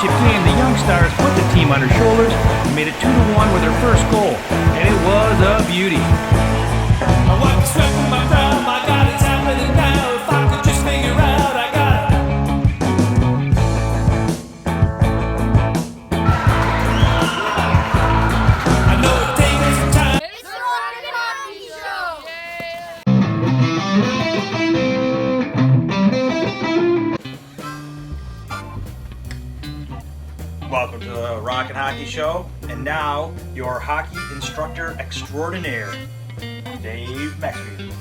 championship game, the young stars put the team on their shoulders and made it 2-1 with their first goal, and it was a beauty. I walk straight from my prime, I got it happening now. If I could just figure out, I got it. I know it takes some time. It's the Rockin' Hockey Show! Welcome to the Rockin' Hockey Show, and now your hockey instructor extraordinaire, Dave Maxfield.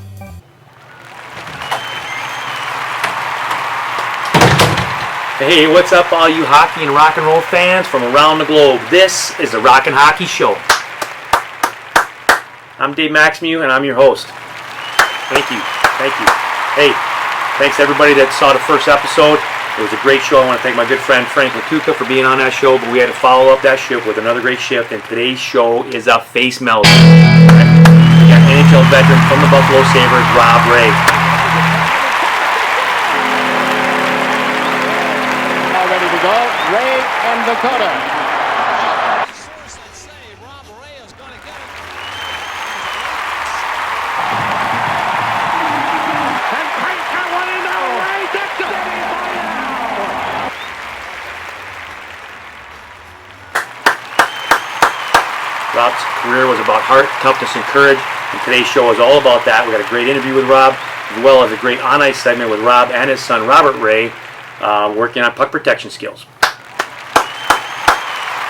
Hey, what's up all you hockey and rock and roll fans from around the globe? This is the Rockin' Hockey Show. I'm Dave Maxfield and I'm your host. Thank you. Hey, thanks to everybody that saw the first episode. It was a great show. I want to thank my good friend Frank Latuca for being on that show, but we had to follow up that shift with another great shift, and today's show is a face melt. We got NHL veteran from the Buffalo Sabres, Rob Ray. Now ready to go, Ray and Dakota. Rob's career was about heart, toughness, and courage, and today's show is all about that. We got a great interview with Rob, as well as a great on-ice segment with Rob and his son Robert Ray, working on puck protection skills. All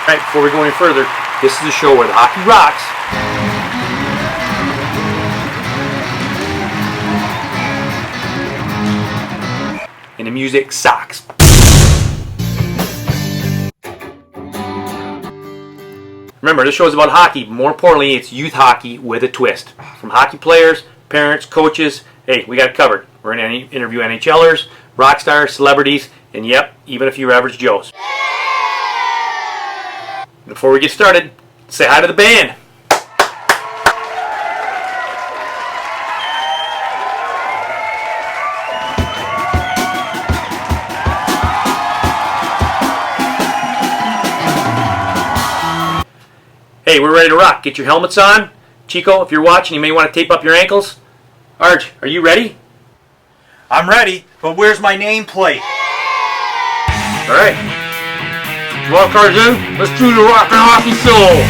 right, before we go any further, this is a show where the hockey rocks. And the music sucks. Remember, this show is about hockey, but more importantly, it's youth hockey with a twist. From hockey players, parents, coaches, hey, we got it covered. We're going to interview NHLers, rock stars, celebrities, and yep, even a few average Joes. Before we get started, say hi to the band. Hey, we're ready to rock. Get your helmets on. Chico, if you're watching, you may want to tape up your ankles. Arj, are you ready? I'm ready, but where's my nameplate? All right. Wild cards in. Let's do the Rockin' Hockey Show.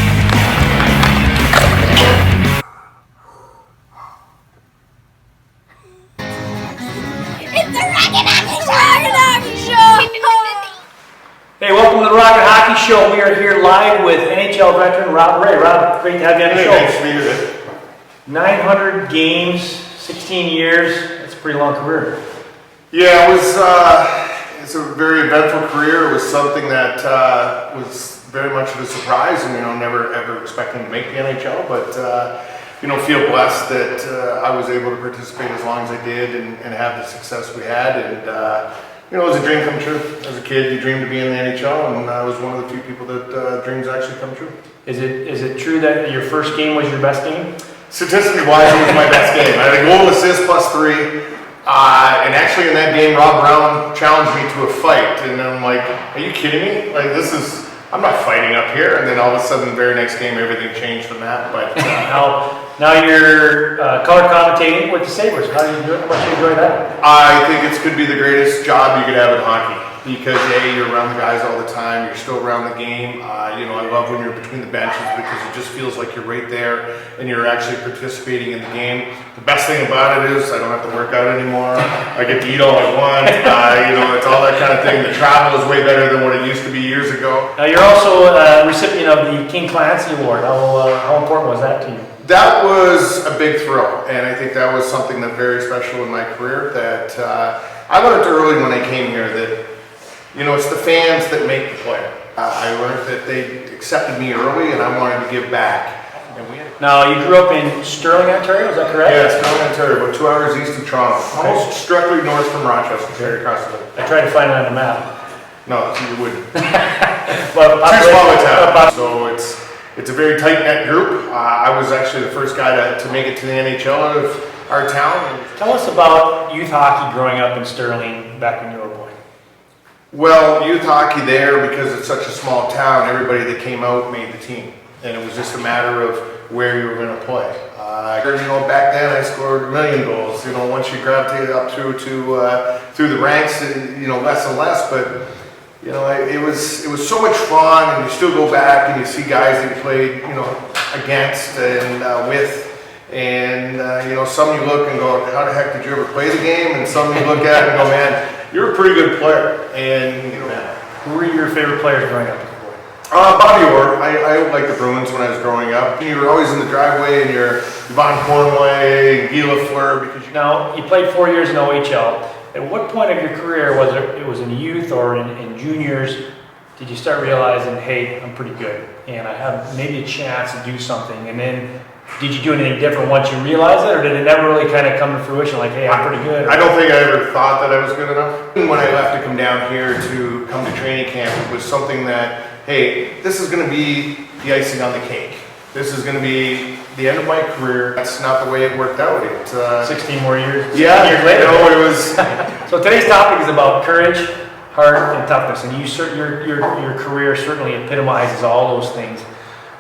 It's the Rockin' Hockey Show! Hey, welcome to the Rockin' Hockey Show. We are here live with NHL veteran Rob Ray. Rob, great to have you on the show. Thanks for being here. 900 games, 16 years. That's a pretty long career. Yeah, it's a very eventful career. It was something that was very much of a surprise, and never ever expecting to make the NHL. But feel blessed that I was able to participate as long as I did and have the success we had. And it was a dream come true. As a kid, you dreamed to be in the NHL, and I was one of the few people that dreams actually come true. Is it true that your first game was your best game? Statistically wise, it was my best game. I had a goal, assist, +3. And actually in that game, Rob Brown challenged me to a fight. And I'm like, are you kidding me? Like, I'm not fighting up here. And then all of a sudden, the very next game, everything changed from that. But now you're color commentating with the Sabres. How do you do it? How much do you enjoy that? I think it could be the greatest job you could have in hockey. Because you're around the guys all the time. You're still around the game. I love when you're between the benches because it just feels like you're right there and you're actually participating in the game. The best thing about it is I don't have to work out anymore. I get to eat all I want. It's all that kind of thing. The travel is way better than what it used to be years ago. Now you're also a recipient of the King Clancy Award. How important was that to you? That was a big thrill, and I think that was something that very special in my career. That I learned early when I came here that it's the fans that make the player. I learned that they accepted me early, and I wanted to give back. Now, you grew up in Sterling, Ontario, is that correct? Yeah, Sterling, Ontario, about 2 hours east of Toronto. Almost directly north from Rochester, right across the way. I tried to find it on the map. No, you wouldn't. Well, too small a town. So it's a very tight-knit group. I was actually the first guy to make it to the NHL out of our town. Tell us about youth hockey growing up in Sterling back when you were a boy. Well, youth hockey there, because it's such a small town, everybody that came out made the team. And it was just a matter of where you were going to play. Back then I scored 1 million goals. Once you gravitate up through the ranks, less and less. But it was so much fun, and you still go back and you see guys that you played, against and with. And some you look and go, how the heck did you ever play the game? And some you look at and go, man, you're a pretty good player. And Who were your favorite players growing up? Bobby Orr. I liked the Bruins when I was growing up. You were always in the driveway, and you're Yvonne Cornway, Guy Lafleur, because Now, you played 4 years in OHL. At what point of your career, whether it was in youth or in juniors, did you start realizing, hey, I'm pretty good, and I have maybe a chance to do something? And then, did you do anything different once you realized it, or did it never really kind of come to fruition, like, hey, I'm pretty good? I don't think I ever thought that I was good enough. When I left to come down here to come to training camp, it was something that, hey, this is going to be the icing on the cake. This is going to be the end of my career. That's not the way it worked out. 16 more years. Yeah, years later. it was. So today's topic is about courage, heart, and toughness, and your career certainly epitomizes all those things.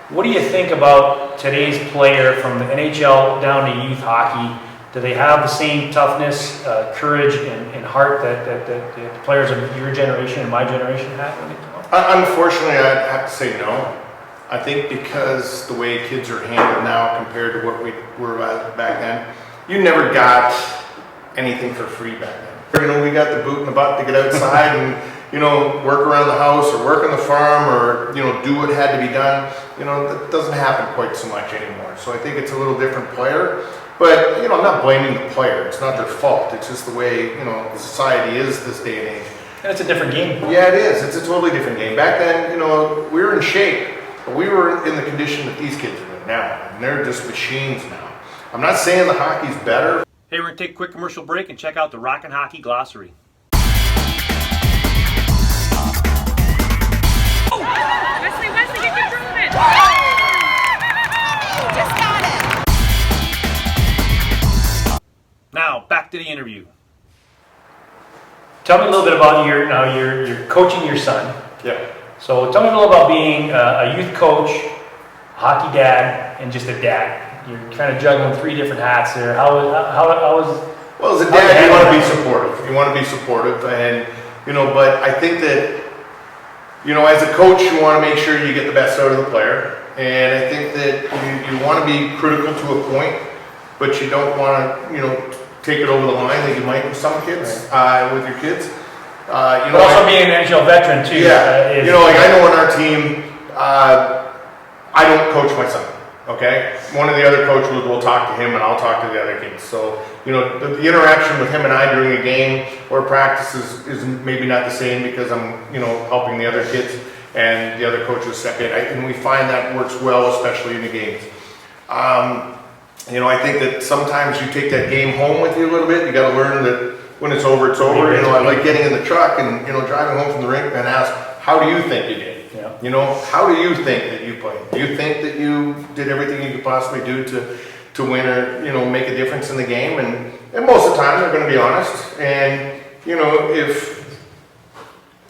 What do you think about today's player from the NHL down to youth hockey? Do they have the same toughness, courage, and heart that the players of your generation and my generation had when they come up? Unfortunately, I'd have to say no. I think because the way kids are handled now compared to what we were back then, you never got anything for free back then. We got the boot in the butt to get outside and work around the house or work on the farm or do what had to be done. That doesn't happen quite so much anymore. So I think it's a little different player. But I'm not blaming the player. It's not their fault. It's just the way society is this day and age. And it's a different game. Yeah, it is. It's a totally different game. Back then, we were in shape, but we were in the condition that these kids are in now. And they're just machines now. I'm not saying the hockey's better. Hey, we're going to take a quick commercial break and check out the Rockin' Hockey Glossary. Wesley, get your drum in. Just got it. Now, back to the interview. Tell me a little bit about you're coaching your son. Yeah. So tell me a little about being a youth coach, hockey dad, and just a dad. You're kind of juggling 3 different hats there. How was? Well, as a dad, you want to be supportive. You want to be supportive, and but I think that as a coach, you want to make sure you get the best out of the player, and I think that you want to be critical to a point, but you don't want to take it over the line that you might with some kids, with your kids. But also being an NHL veteran too. Yeah. Like I know on our team, I don't coach my son. Okay, one of the other coaches will talk to him, and I'll talk to the other kids. So the interaction with him and I during a game or practice is maybe not the same because I'm helping the other kids and the other coaches step in, and we find that works well, especially in the games. I think that sometimes you take that game home with you a little bit. You got to learn that when it's over, it's over. I like getting in the truck and driving home from the rink and ask, how do you think you did? Yeah. How do you think that you played? Do you think that you did everything you could possibly do to win or make a difference in the game? And most of the time they're going to be honest. And if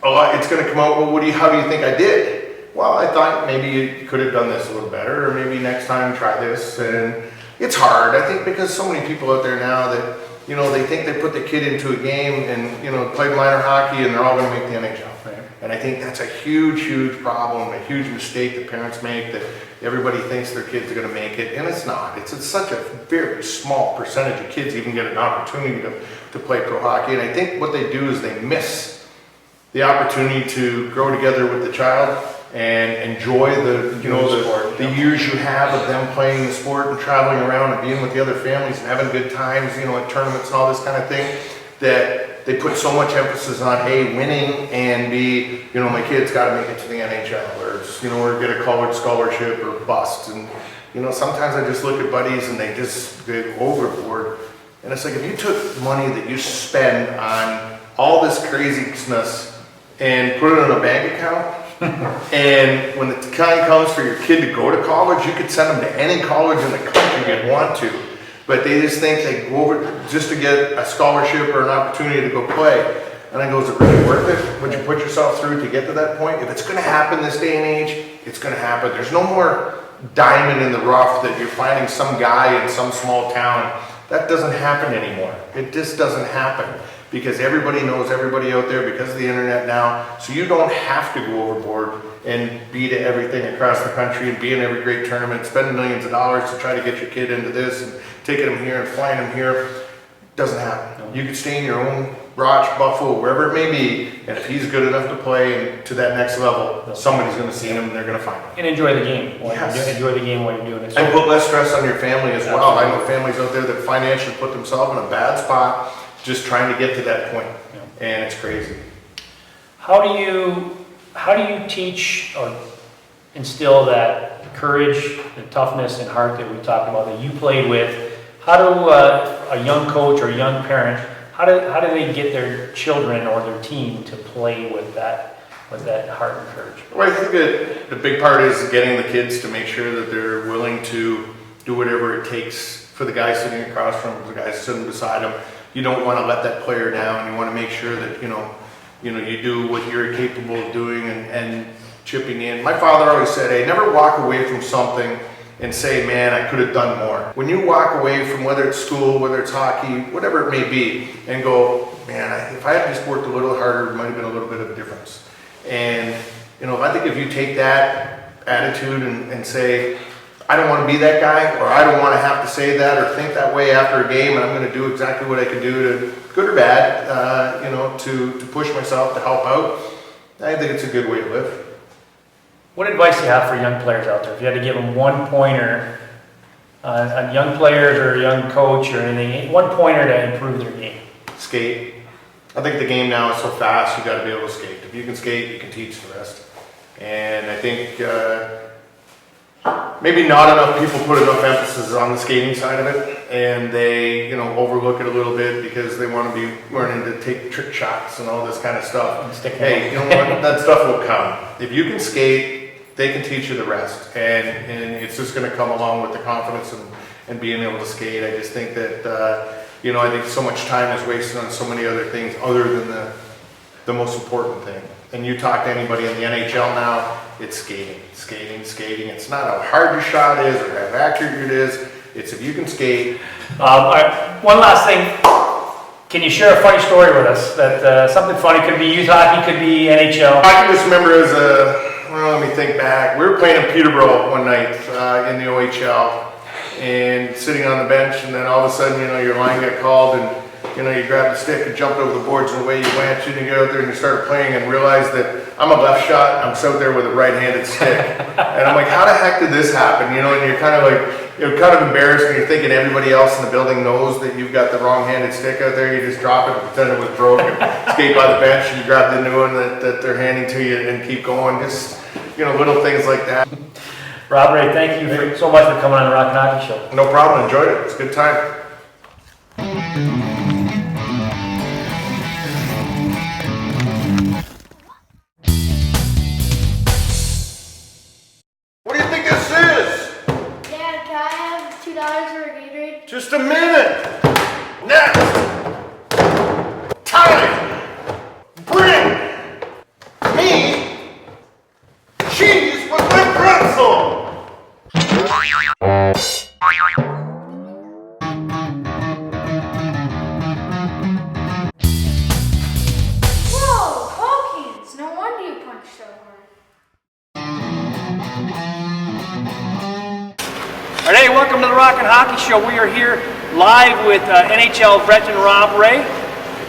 it's going to come out, well, how do you think I did? Well, I thought maybe you could have done this a little better, or maybe next time try this. And it's hard, I think, because so many people out there now that they think they put the kid into a game and play minor hockey and they're all going to make the NHL. Right. And I think that's a huge problem, a huge mistake that parents make, that everybody thinks their kids are going to make it, and it's not. It's such a very small percentage of kids even get an opportunity to play pro hockey. And I think what they do is they miss the opportunity to grow together with the child and enjoy the years you have of them playing the sport and traveling around and being with the other families and having good times, at tournaments and all this kind of thing, that they put so much emphasis on, hey, winning, and my kid's got to make it to the NHL, or get a college scholarship or bust. And sometimes I just look at buddies and they just go overboard, and it's like, if you took money that you spend on all this craziness and put it in a bank account, and when the time comes for your kid to go to college, you could send them to any college in the country you'd want to. But they just think they go over just to get a scholarship or an opportunity to go play. And I go, is it really worth it? What you put yourself through to get to that point? If it's going to happen this day and age, it's going to happen. There's no more diamond in the rough that you're finding some guy in some small town. That doesn't happen anymore. It just doesn't happen because everybody knows everybody out there because of the internet now. So you don't have to go overboard and be to everything across the country and be in every great tournament, spend millions of dollars to try to get your kid into this and taking them here and flying them here. Doesn't happen. You can stay in your own Roch, Buffalo, wherever it may be, and if he's good enough to play and to that next level, somebody's going to see him and they're going to find him. And enjoy the game. Yes. Enjoy the game while you're doing it. And put less stress on your family as well. I know families out there that financially put themselves in a bad spot just trying to get to that point. And it's crazy. How do you teach or instill that courage and toughness and heart that we talked about that you played with? How do a young coach or a young parent, how do they get their children or their team to play with that heart and courage? Well, I think that the big part is getting the kids to make sure that they're willing to do whatever it takes for the guy sitting across from them, the guy sitting beside them. You don't want to let that player down. You want to make sure that you do what you're capable of doing and chipping in. My father always said, hey, never walk away from something and say, man, I could have done more. When you walk away from whether it's school, whether it's hockey, whatever it may be, and go, man, if I had just worked a little harder, it might have been a little bit of a difference. And, I think if you take that attitude and say, I don't want to be that guy, or I don't want to have to say that or think that way after a game, and I'm going to do exactly what I can do to, good or bad, to push myself, to help out, I think it's a good way to live. What advice do you have for young players out there? If you had to give them one pointer on young players or a young coach or anything, one pointer to improve their game? Skate. I think the game now is so fast, you got to be able to skate. If you can skate, you can teach the rest. And I think maybe not enough people put enough emphasis on the skating side of it, and they, overlook it a little bit because they want to be learning to take trick shots and all this kind of stuff. Hey, you know what? That stuff will come. If you can skate, they can teach you the rest, and it's just going to come along with the confidence and being able to skate. I just think that I think so much time is wasted on so many other things other than the most important thing. And you talk to anybody in the NHL now, it's skating. It's not how hard your shot is or how accurate it is. It's if you can skate. One last thing. Can you share a funny story with us? That something funny, could be youth hockey, could be NHL. I can just remember let me think back. We were playing in Peterborough one night in the OHL and sitting on the bench, and then all of a sudden, your line got called, and you grabbed the stick and jumped over the boards, and away you went. You didn't get out there and you started playing and realized that I'm a left shot, I'm out there with a right-handed stick. And I'm like, how the heck did this happen? And you're kind of like, kind of embarrassed, and you're thinking everybody else in the building knows that you've got the wrong-handed stick out there. You just drop it and pretend it was broken, skate by the bench, and you grab the new one that they're handing to you and keep going. Just, little things like that. Rob Ray, thank you so much for coming on the Rock and Hockey Show. No problem, enjoyed it. It's a good time. What do you think this is? Dad, can I have $2 for a Gatorade? Just a minute. Next. Time. Bring me cheese with my pretzel. Whoa, Coke cans. No wonder you punch so hard. All right, hey, welcome to the Rock and Hockey Show. We are here live with NHL veteran Rob Ray.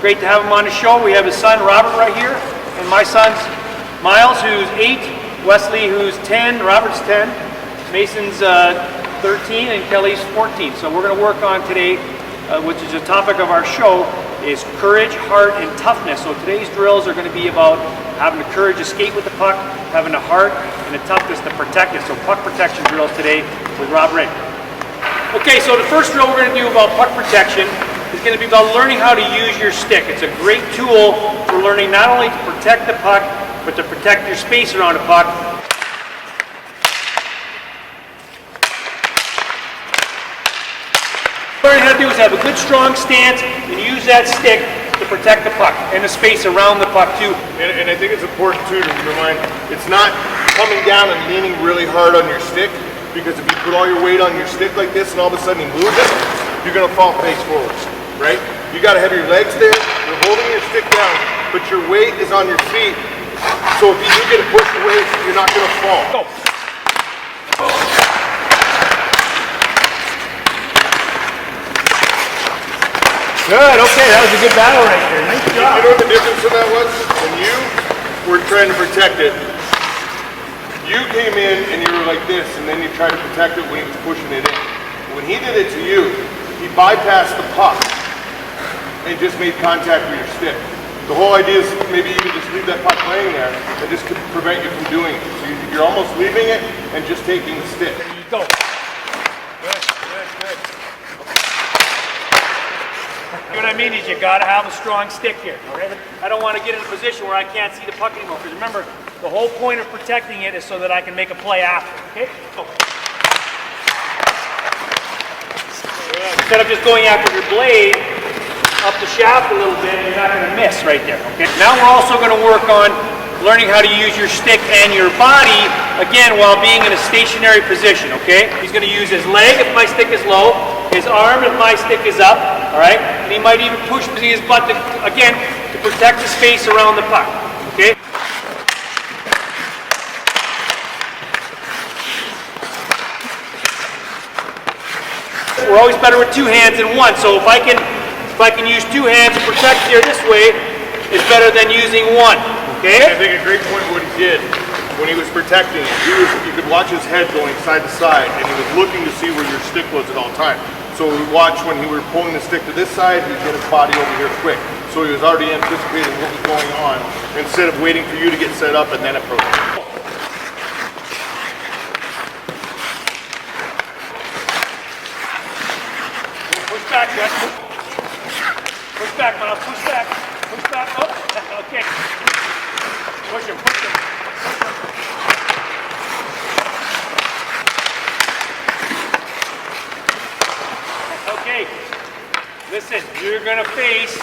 Great to have him on the show. We have his son Robert right here, and my son's Miles, who's 8, Wesley, who's 10, Robert's 10, Mason's 13, and Kelly's 14. So we're going to work on today, which is the topic of our show, is courage, heart, and toughness. So today's drills are going to be about having the courage to skate with the puck, having the heart and the toughness to protect it. So puck protection drills today with Rob Ray. Okay, so the first drill we're going to do about puck protection is going to be about learning how to use your stick. It's a great tool for learning not only to protect the puck, but to protect your space around the puck. What learning how to do is have a good strong stance and use that stick to protect the puck and the space around the puck too. And I think it's important too to remind, it's not coming down and leaning really hard on your stick, because if you put all your weight on your stick like this and all of a sudden you lose it, you're gonna fall face forward, right? You gotta have your legs there, you're holding your stick down, but your weight is on your feet. So if you do get a push away, you're not gonna fall. Go. Good, okay, that was a good battle right there. Nice You job. know what the difference in that was? When you were trying to protect it, you came in and you were like this, and then you tried to protect it when he was pushing it in. When he did it to you, he bypassed the puck and just made contact with your stick. The whole idea is maybe you could just leave that puck laying there and just could prevent you from doing it. So you're almost leaving it and just taking the stick. There you go. Good, good, good. What I mean is you got to have a strong stick here. Okay? I don't want to get in a position where I can't see the puck anymore. Because remember, the whole point of protecting it is so that I can make a play after. Okay? Go. Instead of just going after your blade up the shaft a little bit, you're not going to miss right there. Okay? Now we're also going to work on learning how to use your stick and your body, again, while being in a stationary position, okay? He's going to use his leg if my stick is low, his arm if my stick is up, all right? And he might even push his butt, again, to protect the space around the puck, okay? We're always better with two hands than one, so if I can use two hands to protect here this way, it's better than using one. Okay. I think a great point what he did when he was protecting it, you could watch his head going side to side, and he was looking to see where your stick was at all times. So we watched when he were pulling the stick to this side, he'd get his body over here quick. So he was already anticipating what was going on, instead of waiting for you to get set up and then approach. Push back, Gus. Push back, Miles. Push back. Push back. Oh, okay. Push him, push him. Okay, listen, you're going to face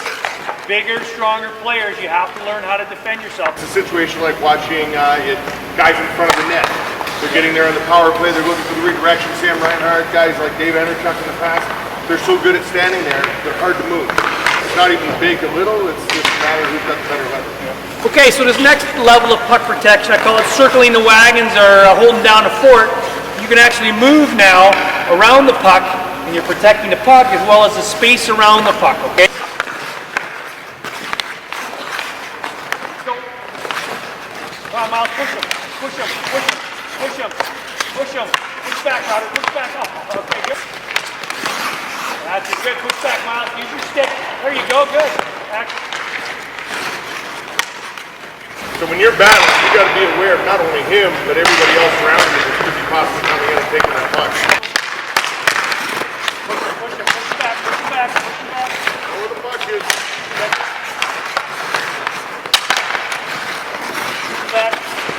bigger, stronger players. You have to learn how to defend yourself. It's a situation like watching guys in front of the net. They're getting there on the power play, they're looking for the redirection. Sam Reinhart, guys like Dave Anderchuk in the past, they're so good at standing there, they're hard to move. It's not even big or little, it's just a matter of who's got the better weapon. Okay, so this next level of puck protection, I call it circling the wagons or holding down a fort. You can actually move now around the puck, and you're protecting the puck as well as the space around the puck, okay? Go. Come on, Miles, push him, push him, push him, push him, push him. Push back, Ryder, push back. Oh, okay, good. That's it, good. Push back, Miles. Use your stick. There you go, good. So when you're battling, you got to be aware of not only him, but everybody else around you that could be possibly coming in and taking that punch. Push him, push him, push him back, push him back, push him back. Know where the puck is.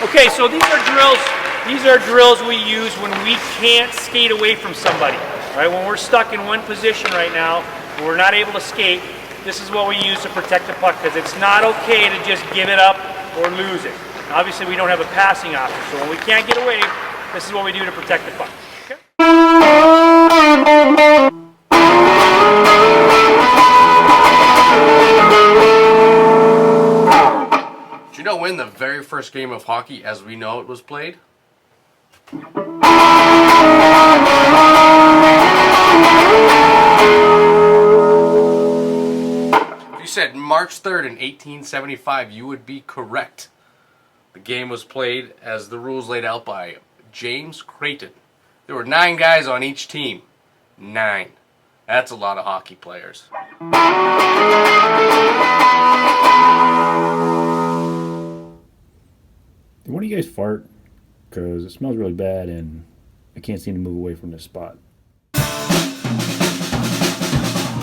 Okay, so these are drills. These are drills we use when we can't skate away from somebody. Right? When we're stuck in one position right now, and we're not able to skate, this is what we use to protect the puck, because it's not okay to just give it up or lose it. Obviously, we don't have a passing option, so when we can't get away, this is what we do to protect the puck. Okay? Do you know when the very first game of hockey as we know it was played? If you said March 3rd in 1875, you would be correct. The game was played as the rules laid out by James Creighton. There were 9 guys on each team. 9. That's a lot of hockey players. When do you guys fart? Because it smells really bad and I can't seem to move away from this spot.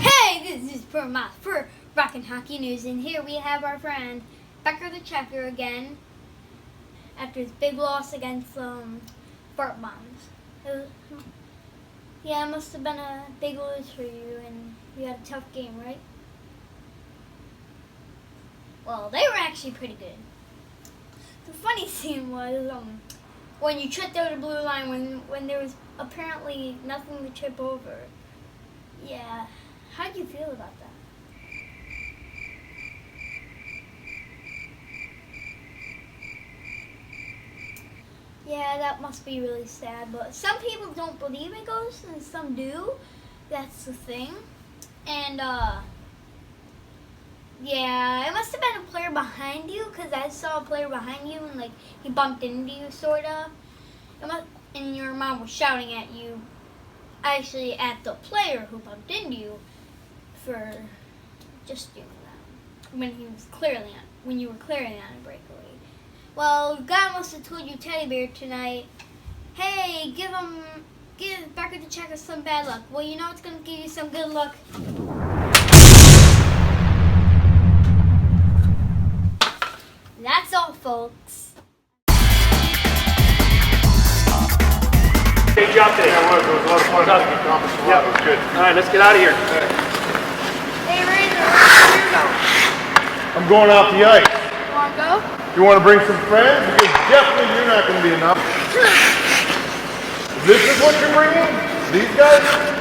Hey, this is Burma for Rockin' Hockey News, and here we have our friend Becker the Checker again after his big loss against Fart Bombs. Yeah, it must have been a big lose for you, and you had a tough game, right? Well, they were actually pretty good. The funny scene was when you tripped over the blue line when there was apparently nothing to trip over. Yeah, how'd you feel about that? Yeah, that must be really sad, but some people don't believe in ghosts and some do. That's the thing. And, yeah, it must have been a player behind you, because I saw a player behind you and, like, he bumped into you, sort of. And your mom was shouting at you, actually at the player who bumped into you for just doing that. When you were clearly on a breakaway. Well, God must have told you, Teddy Bear, tonight, hey, give Becker the Checker some bad luck. Well, you know it's going to give you some good luck. That's all, folks. Great job today. Yeah, it was a lot of fun. Tough. We accomplished a lot. It was good. All right, let's get out of here. Hey, Razor, where you going? I'm going off the ice. You want to go? You want to bring some friends? Because definitely you're not going to be enough. This is what you're bringing? These guys?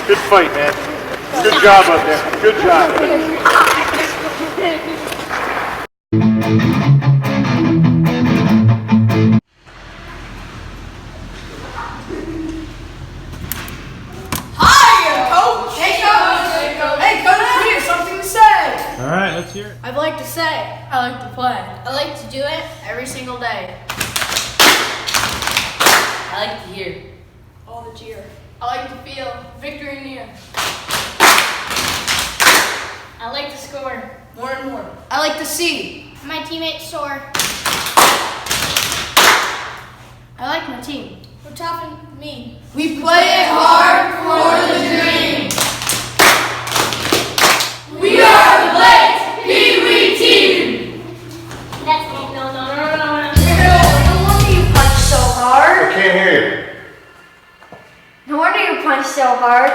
Good fight, man. Good job out there. Good job. All right, let's hear it. I'd like to say, I like to play. I like to do it every single day. I like to hear all the cheer. I like to feel victory near. I like to score more and more. I like to see My teammates soar. I like my team. We're tough and mean. We play it hard for the dream. We are the Blake Pee Wee team. That's no. No wonder you punch so hard. I can't hear you. No wonder you punch so hard.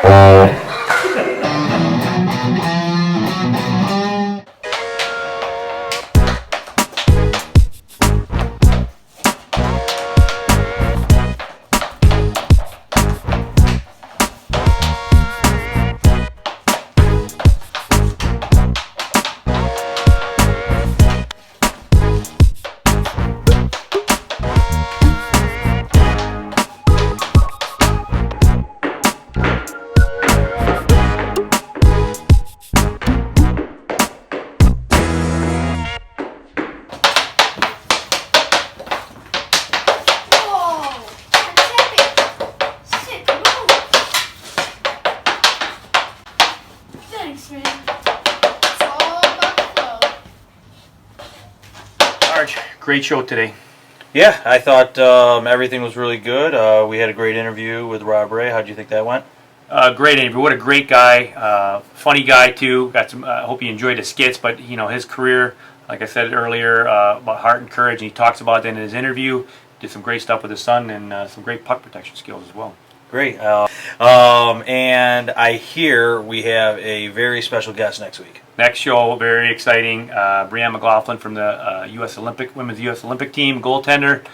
Great show today. Yeah, I thought everything was really good. We had a great interview with Rob Ray. How'd you think that went? Great interview. What a great guy. Funny guy too. Got some. I hope you enjoyed the skits. But you know his career, like I said earlier, about heart and courage, and he talks about that in his interview. Did some great stuff with his son and some great puck protection skills as well. Great. And I hear we have a very special guest next week. Next show, very exciting. Brianne McLaughlin from the women's U.S. Olympic team, goaltender.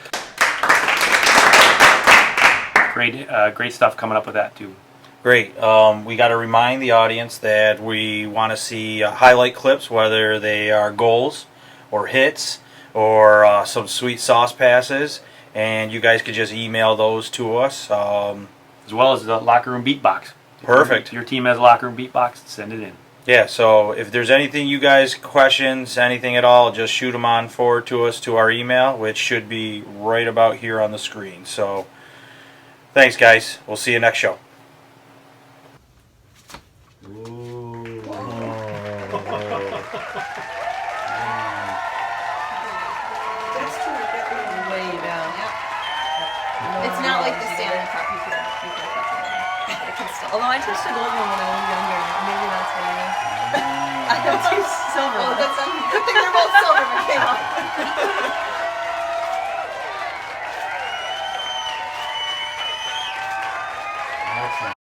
Great stuff coming up with that too. Great. We got to remind the audience that we want to see highlight clips, whether they are goals or hits or some sweet sauce passes, and you guys could just email those to us. As well as the locker room beatbox. Perfect. If your team has a locker room beatbox, send it in. Yeah, so if there's anything you guys, questions, anything at all, just shoot them on forward to us to our email, which should be right about here on the screen. So thanks, guys. We'll see you next show. It's not like the standard cup. Although I touched a gold one when I was younger. Maybe that's why. I don't do silver. Oh, that's good thing they're both silver when they came out.